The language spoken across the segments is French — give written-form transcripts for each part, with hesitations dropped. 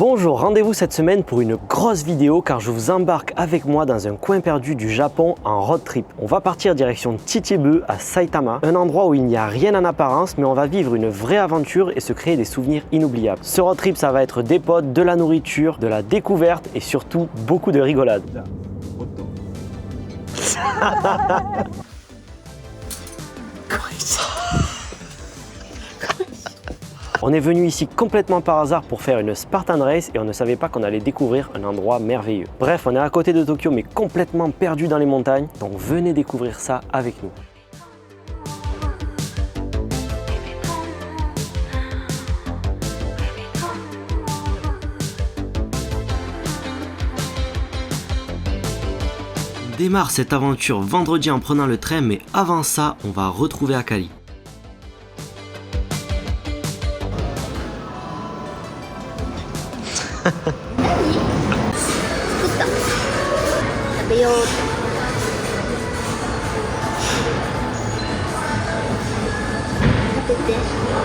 Bonjour, rendez-vous cette semaine pour une grosse vidéo car je vous embarque avec moi dans un coin perdu du Japon en road trip. On va partir direction Chichibu à Saitama, un endroit où il n'y a rien en apparence mais on va vivre une vraie aventure et se créer des souvenirs inoubliables. Ce road trip ça va être des potes, de la nourriture, de la découverte et surtout beaucoup de rigolade. On est venu ici complètement par hasard pour faire une Spartan Race et on ne savait pas qu'on allait découvrir un endroit merveilleux. Bref, on est à côté de Tokyo mais complètement perdu dans les montagnes, donc venez découvrir ça avec nous. On démarre cette aventure vendredi en prenant le train, mais avant ça, on va retrouver Akali.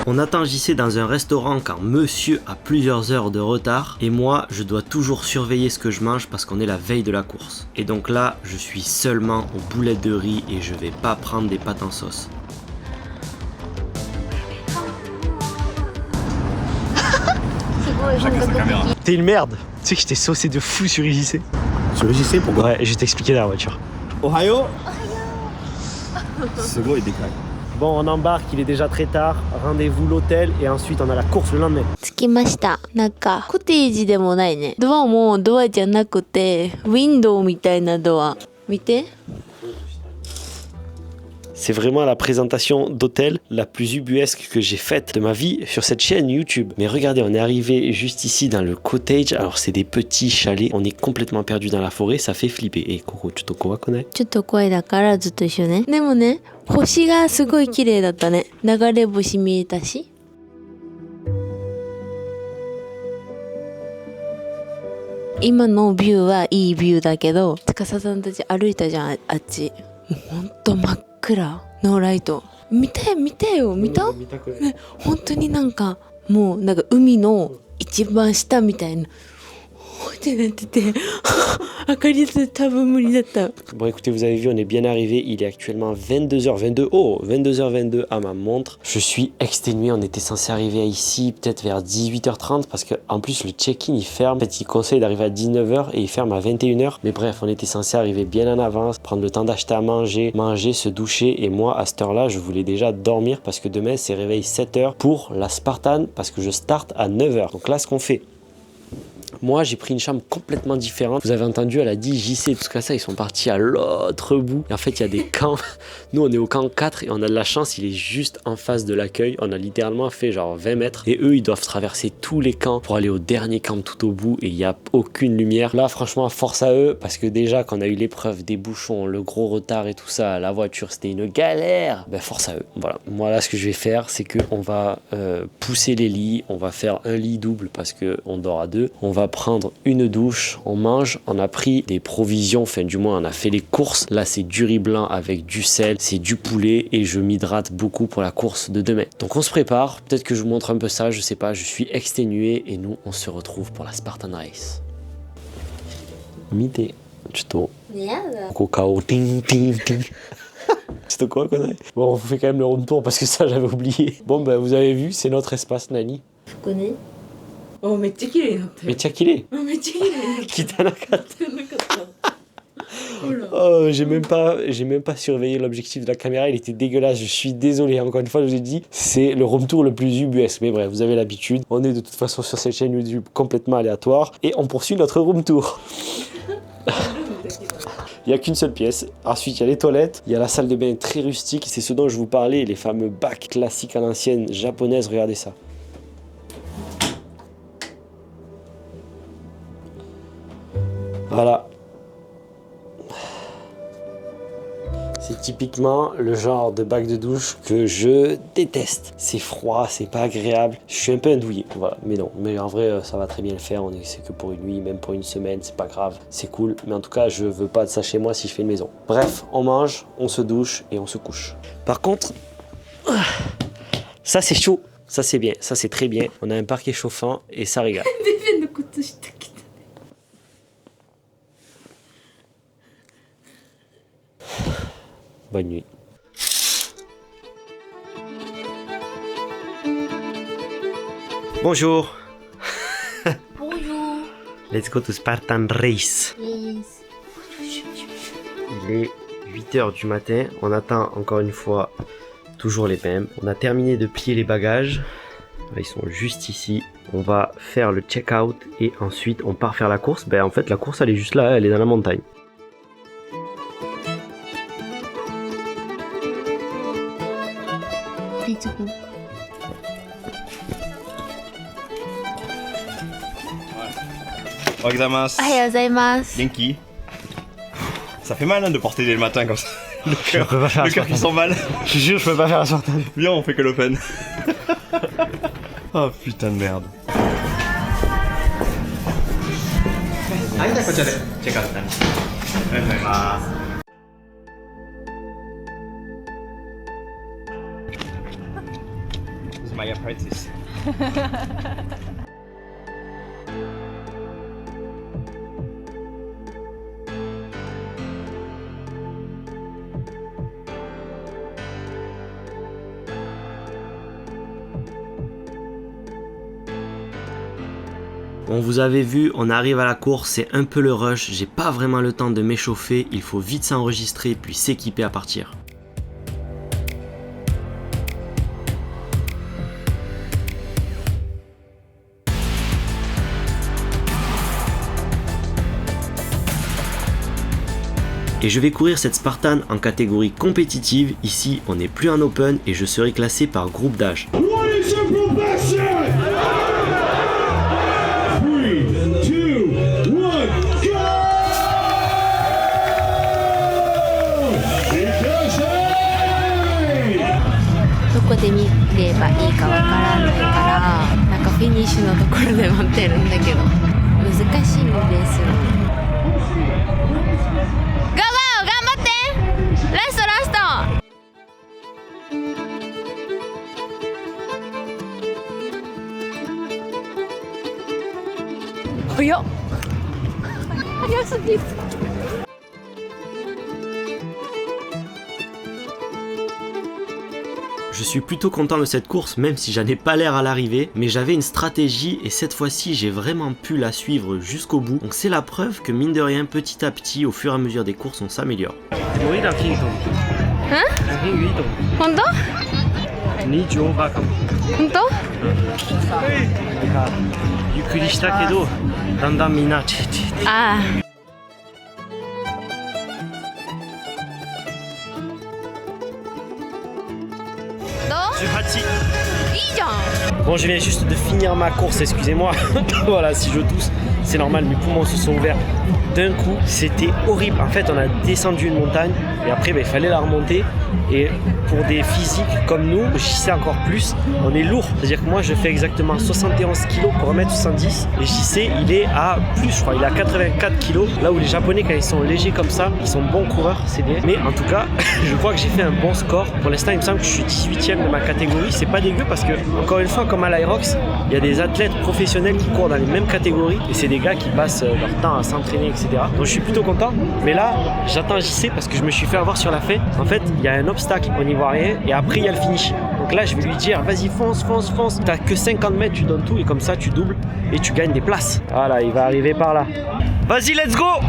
On attend JC dans un restaurant quand monsieur a plusieurs heures de retard et moi je dois toujours surveiller ce que je mange parce qu'on est la veille de la course. Et donc là je suis seulement aux boulettes de riz et je vais pas prendre des pâtes en sauce. T'es une merde. Tu sais que je t'ai saucé de fou sur JC. Sur JC, pourquoi? Ouais, je vais t'expliquer dans la voiture. Ohayo. C'est beau et décalé. Bon, on embarque, il est déjà très tard. Rendez-vous l'hôtel et ensuite on a la course le lendemain. 着きました。なんかコテージでもないね。ドアもドアじゃなくてウィンドウみたいなドア。見て。 C'est vraiment la présentation d'hôtel la plus ubuesque que j'ai faite de ma vie sur cette chaîne YouTube. Mais regardez, on est arrivé juste ici dans le cottage. Alors c'est des petits chalets, on est complètement perdu dans la forêt, ça fait flipper. Et Coco, tu te connais? ちょっと声だからずっと一緒ね。でもね、星がすごい綺麗だったね。流れ星見えたし。今のビューはいいビューだけど、司さんたち歩いたじゃん、あっち。もうほんと真っ暗。ノーライト。見てよ、見た？ね、本当になんか、もうなんか海の一番下みたいな。ってなってて、明かりで多分無理だった。 Bon écoutez, vous avez vu, on est bien arrivé, il est actuellement 22h22, oh 22h22 à ma montre. Je suis exténué, on était censé arriver ici peut-être vers 18h30 parce qu'en plus le check-in il ferme. En fait il conseille d'arriver à 19h et il ferme à 21h. Mais bref, on était censé arriver bien en avance, prendre le temps d'acheter à manger, se doucher. Et moi à cette heure-là, je voulais déjà dormir parce que demain c'est réveil 7h pour la Spartan parce que je starte à 9h. Donc là ce qu'on fait... Moi, j'ai pris une chambre complètement différente. Vous avez entendu, elle a dit JC, tout ça, ils sont partis à l'autre bout. Et en fait, il y a des camps. Nous, on est au camp 4 et on a de la chance, il est juste en face de l'accueil. On a littéralement fait genre 20 mètres. Et eux, ils doivent traverser tous les camps pour aller au dernier camp tout au bout. Et il n'y a aucune lumière. Là, franchement, force à eux. Parce que déjà, quand on a eu l'épreuve des bouchons, le gros retard et tout ça, la voiture, c'était une galère. Ben, force à eux. Voilà. Moi, là, ce que je vais faire, c'est qu'on va pousser les lits. On va faire un lit double parce qu'on dort à deux. On va prendre une douche, on mange, on a pris des provisions, enfin du moins on a fait les courses. Là c'est du riz blanc avec du sel, c'est du poulet et je m'hydrate beaucoup pour la course de demain. Donc on se prépare, peut-être que je vous montre un peu ça, je sais pas, je suis exténué et nous on se retrouve pour la Spartan Race. Mite, chuto. Kokao ting ting ting. C'est quoi qu'on a? Bon, on fait quand même le room tour parce que ça j'avais oublié. Bon ben vous avez vu, c'est notre espace Nani. Je connais. Oh, めっちゃ綺麗になったよ。めっちゃ綺麗。めっちゃ綺麗になった。汚かった。Oh, j'ai même pas surveillé l'objectif de la caméra, il était dégueulasse, je suis désolé, encore une fois je vous ai dit, c'est le room tour le plus ubuesque, mais bref, vous avez l'habitude, on est de toute façon sur cette chaîne YouTube complètement aléatoire, et on poursuit notre room tour. Il n'y a qu'une seule pièce, ensuite il y a les toilettes, il y a la salle de bain très rustique, c'est ce dont je vous parlais, les fameux bacs classiques à l'ancienne japonaise, regardez ça. Voilà. C'est typiquement le genre de bac de douche que je déteste. C'est froid, c'est pas agréable. Je suis un peu indouillé, voilà. Mais non, mais en vrai, ça va très bien le faire. C'est que pour une nuit, même pour une semaine, c'est pas grave. C'est cool. Mais en tout cas, je veux pas de ça chez moi si je fais une maison. Bref, on mange, on se douche et on se couche. Par contre, ça c'est chaud. Ça c'est bien, ça c'est très bien. On a un parquet chauffant et ça régale. Bonne nuit. Bonjour. Bonjour. Let's go to Spartan Race. Yes. Il est 8h du matin. On attend encore une fois toujours les mêmes. On a terminé de plier les bagages. Ils sont juste ici. On va faire le check-out et ensuite on part faire la course. Ben en fait la course elle est juste là, elle est dans la montagne. Genki. Ça fait mal hein, de porter dès le matin comme ça. Le cœur qui s'emballe. Je te jure, je peux pas faire la Spartan. Viens, on fait que l'open. Oh putain de merde. This is my apprentice. Bon, vous avez vu, on arrive à la course, c'est un peu le rush, j'ai pas vraiment le temps de m'échauffer, il faut vite s'enregistrer puis s'équiper à partir. Et je vais courir cette Spartan en catégorie compétitive, ici on n'est plus en open et je serai classé par groupe d'âge. Je suis plutôt content de cette course, même si j'en ai pas l'air à l'arrivée, mais j'avais une stratégie et cette fois-ci j'ai vraiment pu la suivre jusqu'au bout. Donc c'est la preuve que mine de rien, petit à petit, au fur et à mesure des courses, on s'améliore. Ah. Bon, je viens juste de finir ma course, excusez-moi. Voilà, si je tousse, c'est normal, mes poumons se sont ouverts d'un coup. C'était horrible. En fait, on a descendu une montagne et après, il fallait la remonter. Et pour des physiques comme nous, j'y sais encore plus, on est lourd. C'est-à-dire que moi, je fais exactement 71 kg pour 1m70. Et JC, il est à plus, je crois, il est à 84 kg. Là où les Japonais, quand ils sont légers comme ça, ils sont bons coureurs, c'est bien. Mais en tout cas, je crois que j'ai fait un bon score. Pour l'instant, il me semble que je suis 18e de ma catégorie. C'est pas dégueu parce que, encore une fois, comme à l'Aerox, il y a des athlètes professionnels qui courent dans les mêmes catégories. Et c'est des gars qui passent leur temps à s'entraîner, etc. Donc je suis plutôt content. Mais là, j'attends JC parce que je me suis fait avoir sur la fin. En fait, il y a un obstacle, on n'y voit rien. Et après, il y a le finish. Donc là, je vais lui dire, vas-y, fonce, fonce, fonce. T'as que 50 mètres, tu donnes tout. Et comme ça, tu doubles et tu gagnes des places. Voilà, il va arriver par là. Vas-y, let's go!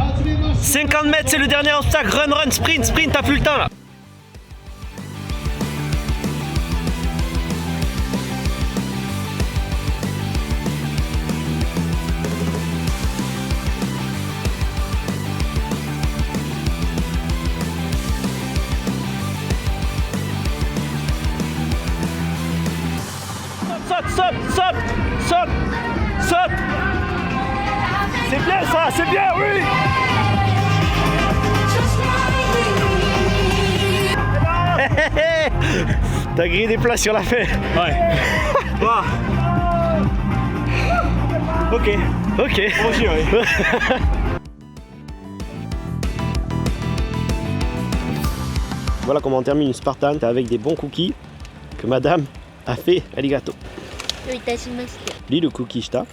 50 mètres, c'est le dernier obstacle. Run, run, sprint, sprint, t'as plus le temps là. Saute, saute, saute, saute. C'est bien ça, c'est bien, oui. T'as grillé des places sur la fin. Ouais. Ok, ok. Moi aussi, oui. Voilà comment on termine une Spartan avec des bons cookies que madame Afe, arigato. どういたしまして。 Lis le cookie shita.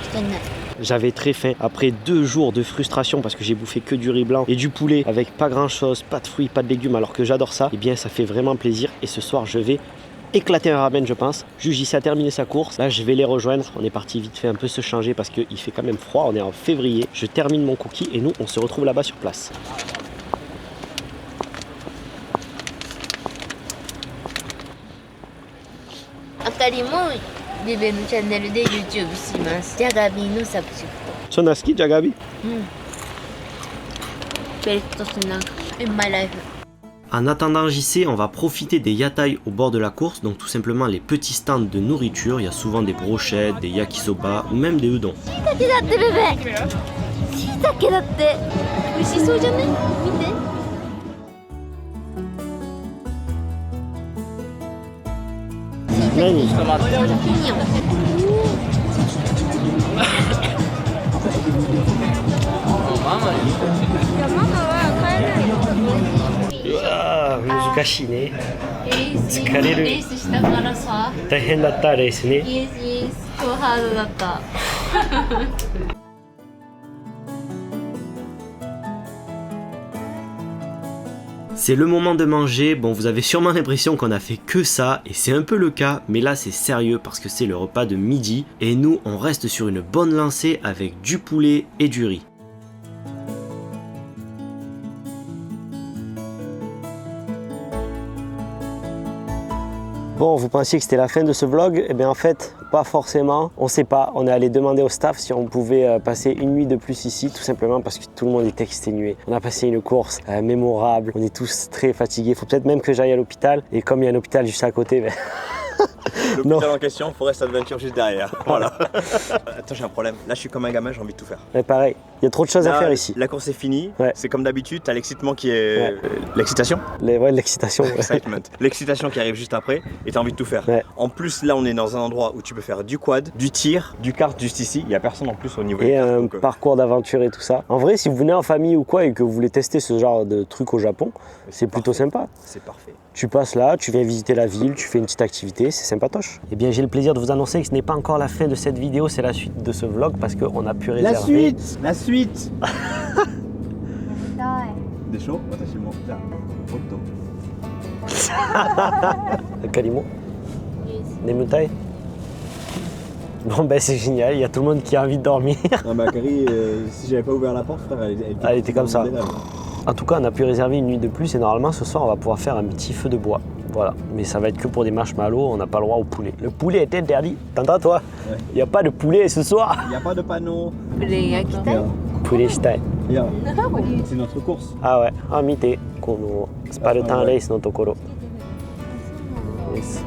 してない。 J'avais très faim. Après 2 jours de frustration parce que j'ai bouffé que du riz blanc et du poulet avec pas grand chose, pas de fruits, pas de légumes alors que j'adore ça, eh bien ça fait vraiment plaisir. Et ce soir je vais éclater un ramen je pense. Juji a terminé sa course. Là je vais les rejoindre. On est parti vite fait un peu se changer parce qu'il fait quand même froid. On est en février. Je termine mon cookie et nous on se retrouve là-bas sur place. あかりもリベのチャンネルで YouTube します。ジャガビーのサブスク。 Sonaski, Jagabi? ベルトスナック in my life。 En attendant JC, on va profiter des yatai au bord de la course, donc tout simplement les petits stands de nourriture. Il y a souvent des brochettes, des yakisoba ou même des udon. しいたけだってベベ。しいたけだって。美味しそうじゃない？見て。 Nani? うわー、難しいね。疲れる。レースしたからさ。大変だったレースね。イエスイエス。超ハードだった。 C'est le moment de manger. Bon, vous avez sûrement l'impression qu'on a fait que ça, et c'est un peu le cas, mais là c'est sérieux parce que c'est le repas de midi, et nous on reste sur une bonne lancée avec du poulet et du riz. Bon, vous pensiez que c'était la fin de ce vlog? Eh bien en fait, pas forcément. On sait pas. On est allé demander au staff si on pouvait passer une nuit de plus ici, tout simplement parce que tout le monde est exténué. On a passé une course mémorable. On est tous très fatigués. Faut peut-être même que j'aille à l'hôpital. Et comme il y a un hôpital juste à côté, ben... L'hôpital en question, Forest Adventure juste derrière. Voilà. Attends, j'ai un problème. Là, je suis comme un gamin, j'ai envie de tout faire. Ouais, pareil. Il y a trop de choses à Là, faire ici. La course est finie. Ouais. C'est comme d'habitude, t'as l'excitement qui est. Ouais. L'excitation Ouais, l'excitation. Ouais. Excitement. L'excitation qui arrive juste après et t'as envie de tout faire. Ouais. En plus, là, on est dans un endroit où tu peux faire du quad, du tir, du kart juste ici. Il n'y a personne en plus au niveau Et des cartes, un donc, parcours d'aventure et tout ça. En vrai, si vous venez en famille ou quoi et que vous voulez tester ce genre de truc au Japon, c'est plutôt parfait. sympa. C'est parfait. Tu passes là, tu viens visiter la ville, tu fais une petite activité, c'est sympatoche. Eh bien, j'ai le plaisir de vous annoncer que ce n'est pas encore la fin de cette vidéo, c'est la suite de ce vlog parce qu'on a pu réserver... La suite Des shows Kalimo Nemutai. Bon ben c'est génial, il y a tout le monde qui a envie de dormir. Non mais Akari, si j'avais pas ouvert la porte, frère, Elle était comme ça. En tout cas, on a pu réserver une nuit de plus et normalement ce soir on va pouvoir faire un petit feu de bois. Voilà, mais ça va être que pour des marshmallows, on n'a pas le droit au poulet. Le poulet est interdit, t'entends toi? Ouais. Il n'y a pas de poulet ce soir. Il n'y a pas de panneau. プレイ焼きたい。 Poulet shitai. C'est notre course. あ、ouais. あ、見て、このスパルタンレースのところ。です。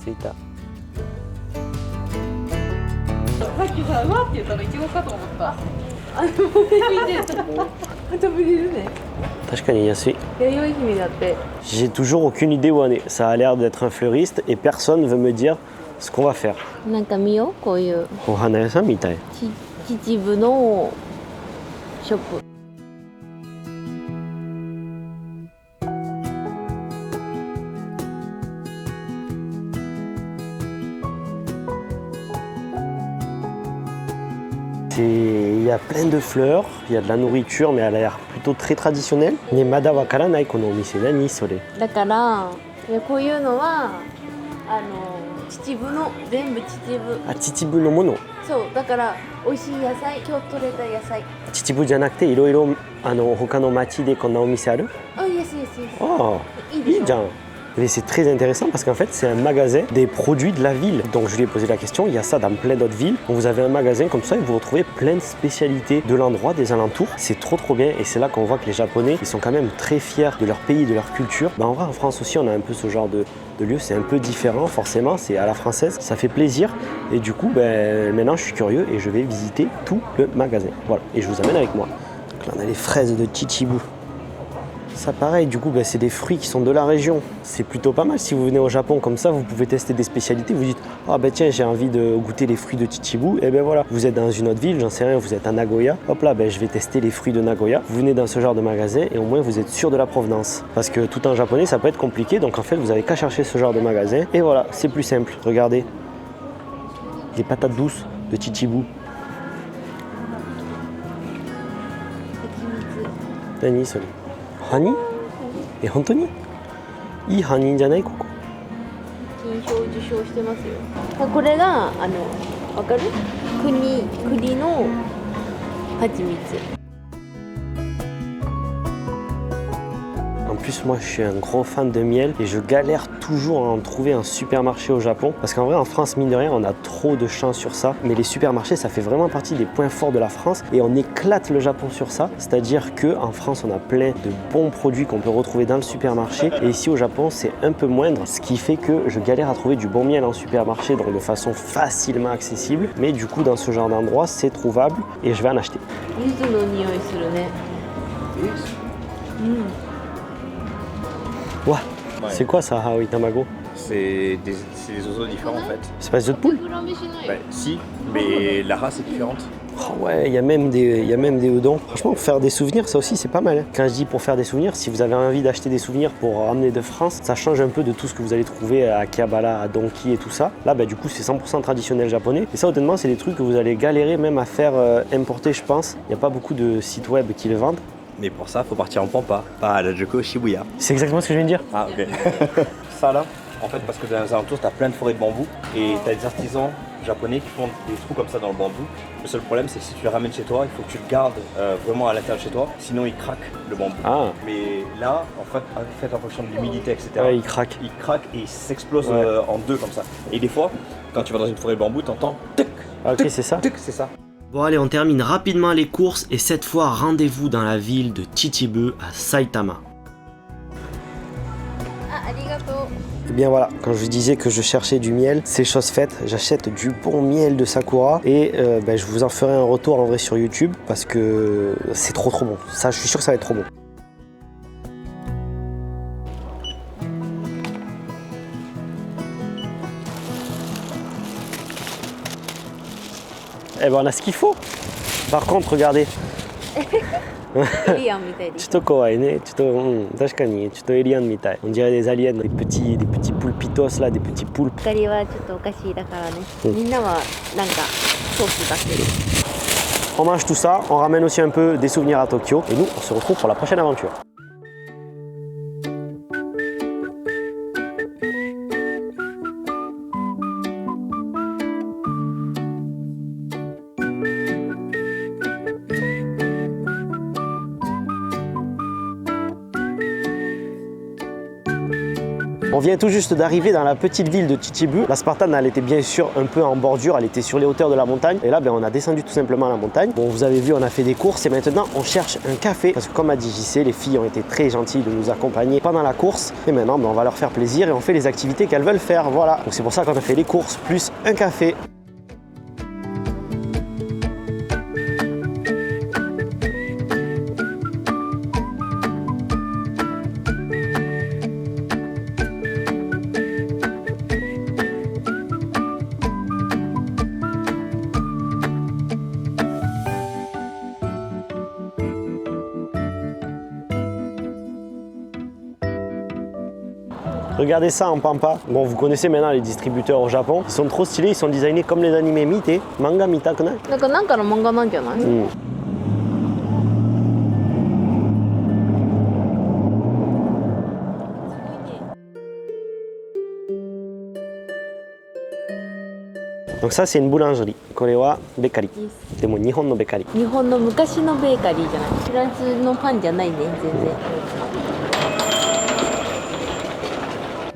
着いた。さっきさ、うわって言ったのイチゴかと思った。見てまたブリルね。確かに安い。弥生姫だって。 J'ai toujours aucune idée où on est. Ça a l'air d'être un fleuriste et personne ne veut me dire ce qu'on va faire. なんか見ようこういうお花屋さんみたい。秩父のショップ。 Il y a plein de fleurs, il y a de la nourriture, mais elle a l'air plutôt très traditionnelle. Mais mada wakaranai kono omise nani sore? だからこういうのは秩父の全部秩父。 Ah, Chichibu no mono. そうだから美味しい野菜今日採れた野菜。 Chichibu じゃなくていろいろ他の町でこんなお店ある？あ、イエスイエスイエス。ああ、いいでしょ。いいじゃん。Mais c'est très intéressant parce qu'en fait, c'est un magasin des produits de la ville. Donc je lui ai posé la question, il y a ça dans plein d'autres villes. Donc, vous avez un magasin comme ça et vous retrouvez plein de spécialités de l'endroit, des alentours. C'est trop bien et c'est là qu'on voit que les Japonais, ils sont quand même très fiers de leur pays, de leur culture. En vrai, en France aussi, on a un peu ce genre de lieu. C'est un peu différent, forcément, c'est à la française. Ça fait plaisir et du coup, maintenant, je suis curieux et je vais visiter tout le magasin. Voilà, et je vous amène avec moi. Donc là, on a les fraises de Chichibu. Ça pareil, du coup, c'est des fruits qui sont de la région. C'est plutôt pas mal si vous venez au Japon comme ça, vous pouvez tester des spécialités. Vous dites, ah tiens, j'ai envie de goûter les fruits de Chichibu. Et voilà, vous êtes dans une autre ville, j'en sais rien, vous êtes à Nagoya. Hop là, je vais tester les fruits de Nagoya. Vous venez dans ce genre de magasin et au moins vous êtes sûr de la provenance. Parce que tout en japonais, ça peut être compliqué. Donc en fait, vous avez qu'à chercher ce genre de magasin. Et voilà, c'est plus simple. Regardez, les patates douces de Chichibu. Nani, ça. ハニ？本当に？いいハニーじゃないここ？金賞受賞してますよ。これがわかる？栗の蜂蜜。En plus, moi, je suis un gros fan de miel et je galère toujours à en trouver un supermarché au Japon. Parce qu'en vrai, en France, mine de rien, on a trop de champs sur ça. Mais les supermarchés, ça fait vraiment partie des points forts de la France et on éclate le Japon sur ça. C'est-à-dire qu'en France, on a plein de bons produits qu'on peut retrouver dans le supermarché. Et ici, au Japon, c'est un peu moindre. Ce qui fait que je galère à trouver du bon miel en supermarché, donc de façon facilement accessible. Mais du coup, dans ce genre d'endroit, c'est trouvable et je vais en acheter. Ouais. C'est quoi ça, Haoi Tamago? C'est des oiseaux différents en fait. C'est pas des œufs de poule? Si, mais la race est différente. Oh ouais, il y a même des udon. Franchement, pour faire des souvenirs, ça aussi c'est pas mal. Quand je dis pour faire des souvenirs, si vous avez envie d'acheter des souvenirs pour ramener de France, ça change un peu de tout ce que vous allez trouver à Akihabara, à Donki et tout ça. Là, du coup, c'est 100% traditionnel japonais. Et ça, honnêtement, c'est des trucs que vous allez galérer même à faire importer, je pense. Il n'y a pas beaucoup de sites web qui le vendent. Mais pour ça, faut partir en Pampa, pas à la Joko Shibuya. C'est exactement ce que je viens de dire. Ah ok. Ça là, en fait, parce que dans les alentours, t'as plein de forêts de bambou et t'as des artisans japonais qui font des trous comme ça dans le bambou. Le seul problème, c'est que si tu les ramènes chez toi, il faut que tu le gardes vraiment à l'intérieur de chez toi, sinon il craque le bambou. Ah. Mais là, en fait en fonction de l'humidité, etc. Ouais, il craque. Il craque et il s'explose en deux comme ça. Et des fois, quand tu vas dans une forêt de bambou, t'entends tuc. Ah ok, c'est ça. Tuc, c'est ça. Bon allez, on termine rapidement les courses et cette fois rendez-vous dans la ville de Chichibu à Saitama. Et bien voilà, quand je vous disais que je cherchais du miel, c'est chose faite, j'achète du bon miel de Sakura et je vous en ferai un retour en vrai sur YouTube parce que c'est trop bon. Ça, je suis sûr que ça va être trop bon. Eh ben on a ce qu'il faut. Par contre, regardez. エリアンみたいでちょっと怖いね。ちょっと、確かにちょっとエリアンみたい。On dirait des aliens, des petits poulpitos là, des petits poulpes. 光はちょっとおかしいだからね。みんなはなんかソースだけで。On mange tout ça, on ramène aussi un peu des souvenirs à Tokyo et nous on se retrouve pour la prochaine aventure. On vient tout juste d'arriver dans la petite ville de Chichibu. La Spartan, elle était bien sûr un peu en bordure, elle était sur les hauteurs de la montagne. Et là, on a descendu tout simplement la montagne. Bon, vous avez vu, on a fait des courses et maintenant, on cherche un café. Parce que comme a dit JC, les filles ont été très gentilles de nous accompagner pendant la course. Et maintenant, on va leur faire plaisir et on fait les activités qu'elles veulent faire. Voilà. Donc c'est pour ça qu'on a fait les courses plus un café. Regardez ça en pampa. Bon, vous connaissez maintenant les distributeurs au Japon. Ils sont trop stylés, ils sont designés comme les animés. Mite, manga mitakunai? なんかの漫画なんじゃない？Donc ça c'est une boulangerie. これはベーカリー。でも日本のベーカリー。日本の昔のベーカリーじゃない。フランスのパンじゃないね、全然。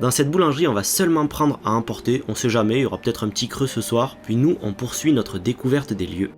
Dans cette boulangerie, on va seulement prendre à emporter, on sait jamais, il y aura peut-être un petit creux ce soir. Puis nous, on poursuit notre découverte des lieux.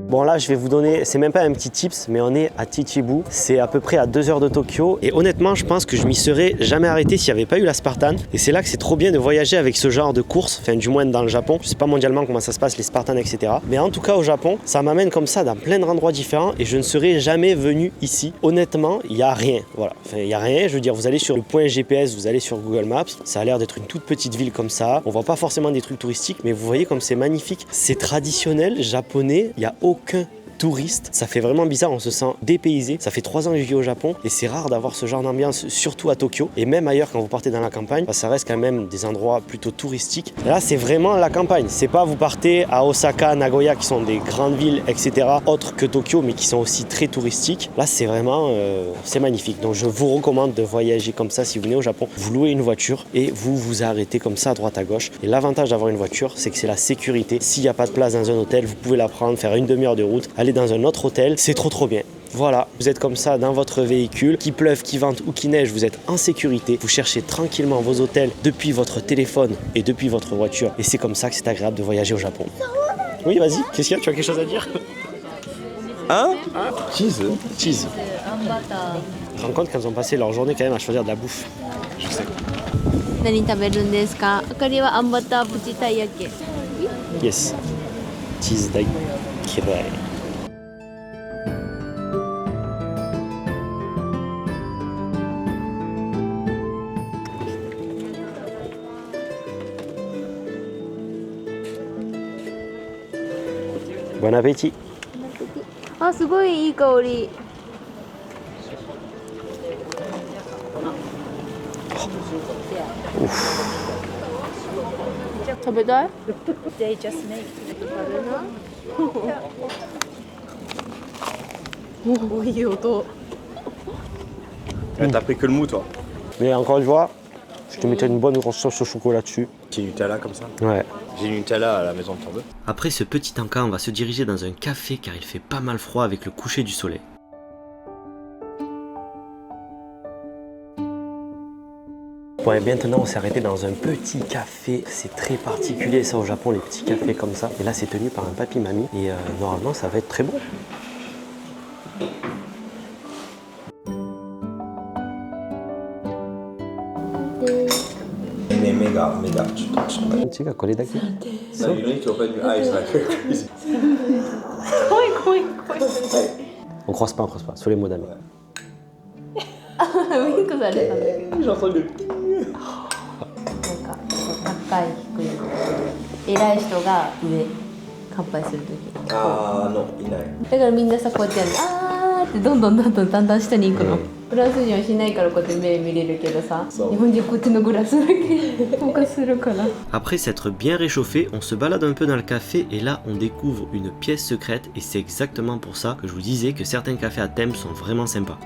Bon là je vais vous donner, c'est même pas un petit tips, mais on est à Chichibu, c'est à peu près à 2 heures de Tokyo et honnêtement je pense que je m'y serais jamais arrêté s'il n'y avait pas eu la Spartan et c'est là que c'est trop bien de voyager avec ce genre de course, enfin du moins dans le Japon, je sais pas mondialement comment ça se passe les Spartans etc. Mais en tout cas au Japon, ça m'amène comme ça dans plein d'endroits différents et je ne serais jamais venu ici. Honnêtement, il n'y a rien, voilà, enfin il n'y a rien, je veux dire vous allez sur le point GPS, vous allez sur Google Maps, ça a l'air d'être une toute petite ville comme ça, on voit pas forcément des trucs touristiques mais vous voyez comme c'est magnifique, c'est traditionnel, japonais, il n'y a aucun touriste, ça fait vraiment bizarre, on se sent dépaysé. Ça fait 3 ans que je vis au Japon et c'est rare d'avoir ce genre d'ambiance, surtout à Tokyo et même ailleurs quand vous partez dans la campagne, ça reste quand même des endroits plutôt touristiques. Et là c'est vraiment la campagne, c'est pas vous partez à Osaka, Nagoya qui sont des grandes villes etc. autres que Tokyo mais qui sont aussi très touristiques. Là c'est vraiment c'est magnifique, donc je vous recommande de voyager comme ça si vous venez au Japon. Vous louez une voiture et vous vous arrêtez comme ça à droite à gauche et l'avantage d'avoir une voiture c'est que c'est la sécurité. S'il n'y a pas de place dans un hôtel, vous pouvez la prendre, faire une demi-heure de route, aller dans un autre hôtel, c'est trop bien. Voilà, vous êtes comme ça dans votre véhicule, qu'il pleuve, qu'il vente ou qu'il neige, vous êtes en sécurité, vous cherchez tranquillement vos hôtels depuis votre téléphone et depuis votre voiture et c'est comme ça que c'est agréable de voyager au Japon. Oui, vas-y, qu'est-ce qu'il y a? Tu as quelque chose à dire? Hein? Cheese. Cheese. Tu te rends compte qu'ils ont passé leur journée quand même à choisir de la bouffe? Je sais. 何食べるんですか？あかりはあんバタープチたい焼き。 Yes. Cheese dai kirai. Bon appétit. あ、すごいいい香り。食べたい？ They just make. おいい音。 T'as pris que le mou toi. Mais encore une fois, je te mettrai une bonne grosse sauce au chocolat dessus. Petit Nutella comme ça. Ouais. J'ai du Nutella à la maison de ton deux. Après ce petit encas, on va se diriger dans un café car il fait pas mal froid avec le coucher du soleil. Bon et maintenant on s'est arrêté dans un petit café, c'est très particulier ça au Japon les petits cafés comme ça. Et là c'est tenu par un papy mamie et normalement ça va être très bon. 目がちょっとちょっと。違うこれだけ。 So you need to open your eyes like crazy. 怖い怖い怖い。 On croise pas, sur les mots d'amis. ウインクされたんだけど。 J'ai entendu. なんか高い低い偉い人が上乾杯するとき。 Ah non, いない。 だからみんなさこうやってやるのあーってどんどん下に行くの、フランス人はしないからこうやって目見れるけどさ、日本人こっちのグラスだけフォーカスするから。 Après s'être bien réchauffé, on se balade un peu dans le café et là on découvre une pièce secrète et c'est exactement pour ça que je vous disais que certains cafés à thème sont vraiment sympas.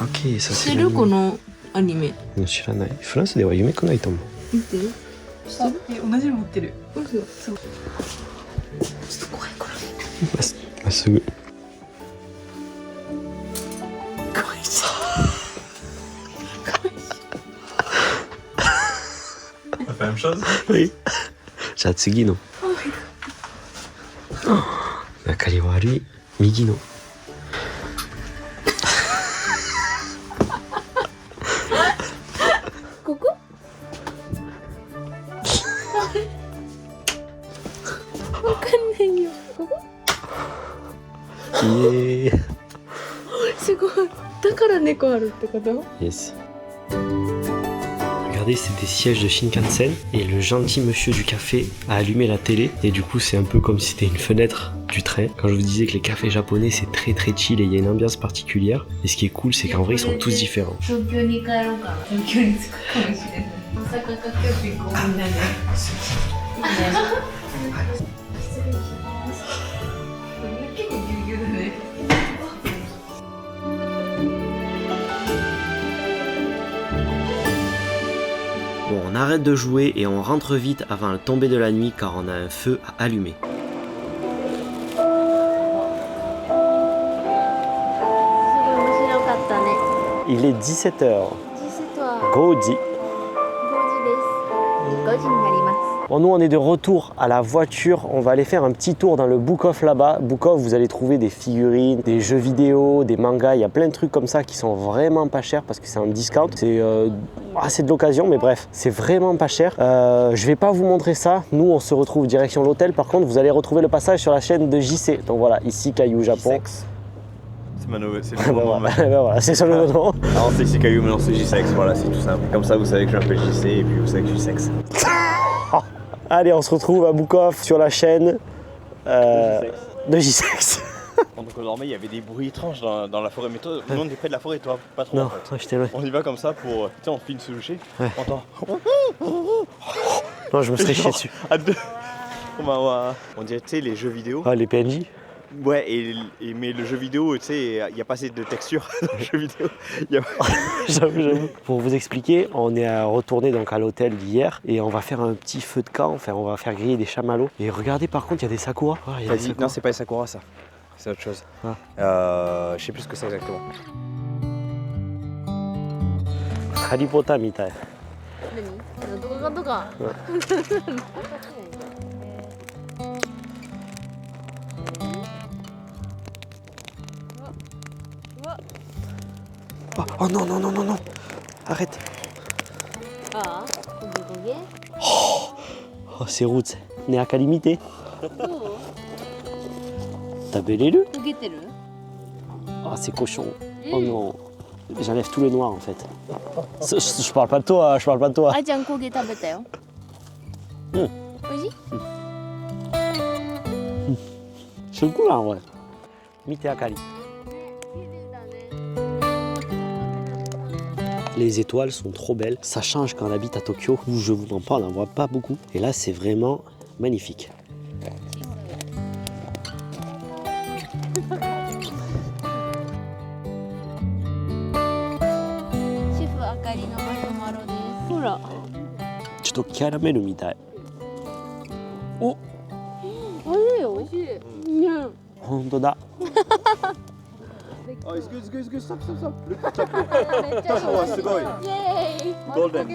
Ok, ça c'est 知ってるこのアニメ。知らない。フランスでは夢くないと思う。見てる。同じの持ってる。ちょっと怖いこれ。まっすぐ。怖いし。 On fait la même chose? Oui. じゃあ次の。中に悪い右の。ここ？わかんないよ。ここ？イエーイ。すごい。だから猫あるってこと？ Yes. Regardez, c'est des sièges de Shinkansen et le gentil monsieur du café a allumé la télé et du coup c'est un peu comme si c'était une fenêtre du train. Quand je vous disais que les cafés japonais c'est très chill et il y a une ambiance particulière et ce qui est cool c'est qu'en vrai ils sont tous différents. 東京に帰ろうかな。東京に着くかもしれない。大阪か京都行こうみんなで。失礼します。結構ぎゅうぎゅうだね。 Bon, on arrête de jouer et on rentre vite avant le tomber de la nuit car on a un feu à allumer. Il est 17h. 実は Goji. 5時です5時になります Bon, nous, on est de retour à la voiture. On va aller faire un petit tour dans le Book Off là-bas. Book Off, vous allez trouver des figurines, des jeux vidéo, des mangas. Il y a plein de trucs comme ça qui sont vraiment pas chers parce que c'est un discount. C'est de l'occasion, mais bref, c'est vraiment pas cher. Je vais pas vous montrer ça. Nous, on se retrouve direction l'hôtel. Par contre, vous allez retrouver le passage sur la chaîne de JC. Donc voilà, ici, Caillou Japon. C'est le moment. Voilà, c'est ça le nom. Alors c'est ici Caillou, maintenant c'est J-Sex, voilà, c'est tout simple. Comme ça, vous savez que je m'appelle JC et puis vous savez que je suis sexe. Allez, on se retrouve à Book Off sur la chaîne de JSEX. Pendant qu'on dormait, il y avait des bruits étranges dans la forêt. Mais toi, nous on est près de la forêt, toi, pas trop. Non, en fait. j'étais loin. On y va comme ça pour. Tu sais, on finit de se doucher. Ouais. On entend. Non, je me serais chié Genre, dessus. à deux. On dirait, tu sais, les jeux vidéo. Ah, les PNJ. Ouais, mais le jeu vidéo, tu sais, il n'y a pas assez de texture dans le jeu vidéo. J'avoue. Pour vous expliquer, on est retourné donc à l'hôtel d'hier et on va faire un petit feu de camp. Enfin, on va faire griller des chamallows. Et regardez, par contre, il y a des sakuras. Ah, il y a des sakuras. Non, c'est pas les sakura, ça. C'est autre chose. Ah. Je sais plus ce que c'est exactement. Harry Potter みたい。何動画とか Oh non, non, non, non, non. Arrête. ああ焦げ焦げ Oh, c'est route. Néaka limité. どう T'as belé le? 焦げてる Ah, c'est cochon. Oh non. J'enlève tout le noir en fait. Je parle pas de toi, je parle pas de toi. あいちゃん焦げ食べたようんおいしい C'est le coup là en vrai. Mite Akali. Les étoiles sont trop belles. Ça change quand on habite à Tokyo, où je vous en parle, on n'en voit pas beaucoup. Et là, c'est vraiment magnifique. Chef Akari no marshmallow desu. ほらちょっとキャラメルみたい。お、おいしいよおいしいね本当だ。Oh, it's good, stop. めっちゃすごい。イエーイ Golden.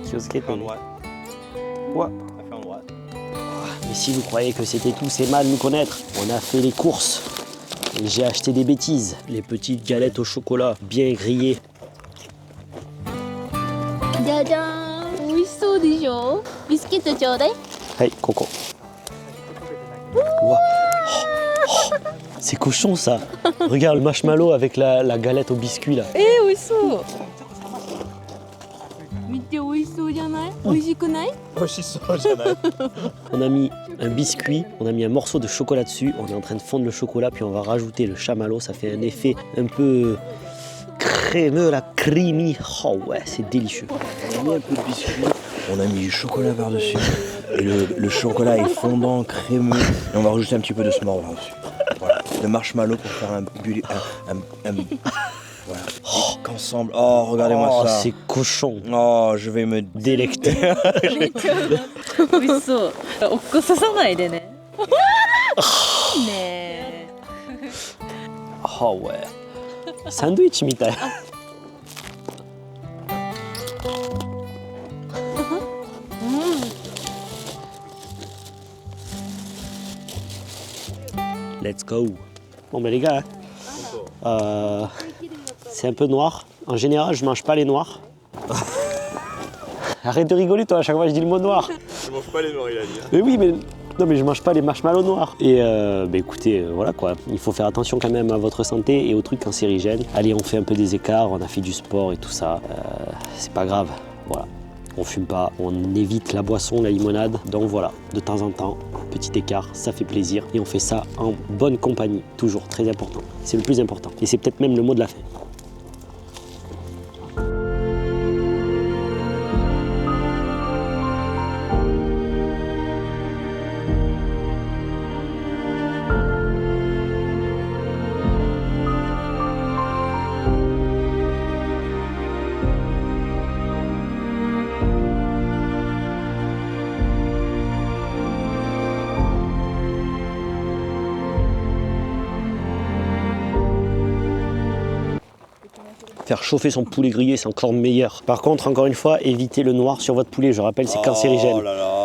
気をつけて Found ね。 what? What? I found what? Mais si vous croyez que c'était tout, c'est mal nous connaître. On a fait les courses. Et j'ai acheté des bêtises. Les petites galettes au chocolat, bien grillées. じゃじゃーん美味しそうでしょビスケットちょうだい Hey, Coco. Ouah. C'est cochon ça. Regarde le marshmallow avec la galette au biscuit là. 美味しそう見て美味しそうじゃない美味しくない On a mis un biscuit, on a mis un morceau de chocolat dessus, on est en train de fondre le chocolat, puis on va rajouter le chamallow, ça fait un effet un peu crémeux, la creamy. Oh ouais, c'est délicieux. On a mis un peu de biscuit, on a mis du chocolat par-dessus. Et le chocolat est fondant, crémeux. Et on va rajouter un petit peu de s'more par-dessus. Voilà. Le marshmallow pour faire un voilà. Et qu'ensemble. Oh, regardez-moi Oh, ça. c'est cochon. Oh, je vais me Délecté. 美味しそうおっこささないでねねえ Oh ouais. Sandwich みたい。Let's go. Bon ben les gars, c'est un peu noir. En général, je mange pas les noirs. Arrête de rigoler toi, à chaque fois je dis le mot noir. Je mange pas les noirs, il a dit. Mais oui, mais non, mais je mange pas les marshmallows noirs. Et bah écoutez, voilà quoi. Il faut faire attention quand même à votre santé et aux trucs cancérigènes. Allez, on fait un peu des écarts, on a fait du sport et tout ça. C'est pas grave. Voilà. On fume pas, on évite la boisson, la limonade. Donc voilà, de temps en temps, petit écart, ça fait plaisir. Et on fait ça en bonne compagnie, toujours très important. C'est le plus important. Et c'est peut-être même le mot de la fin. Faire chauffer son poulet grillé, c'est encore meilleur. Par contre, encore une fois, évitez le noir sur votre poulet. Je rappelle, c'est cancérigène. Oh là là.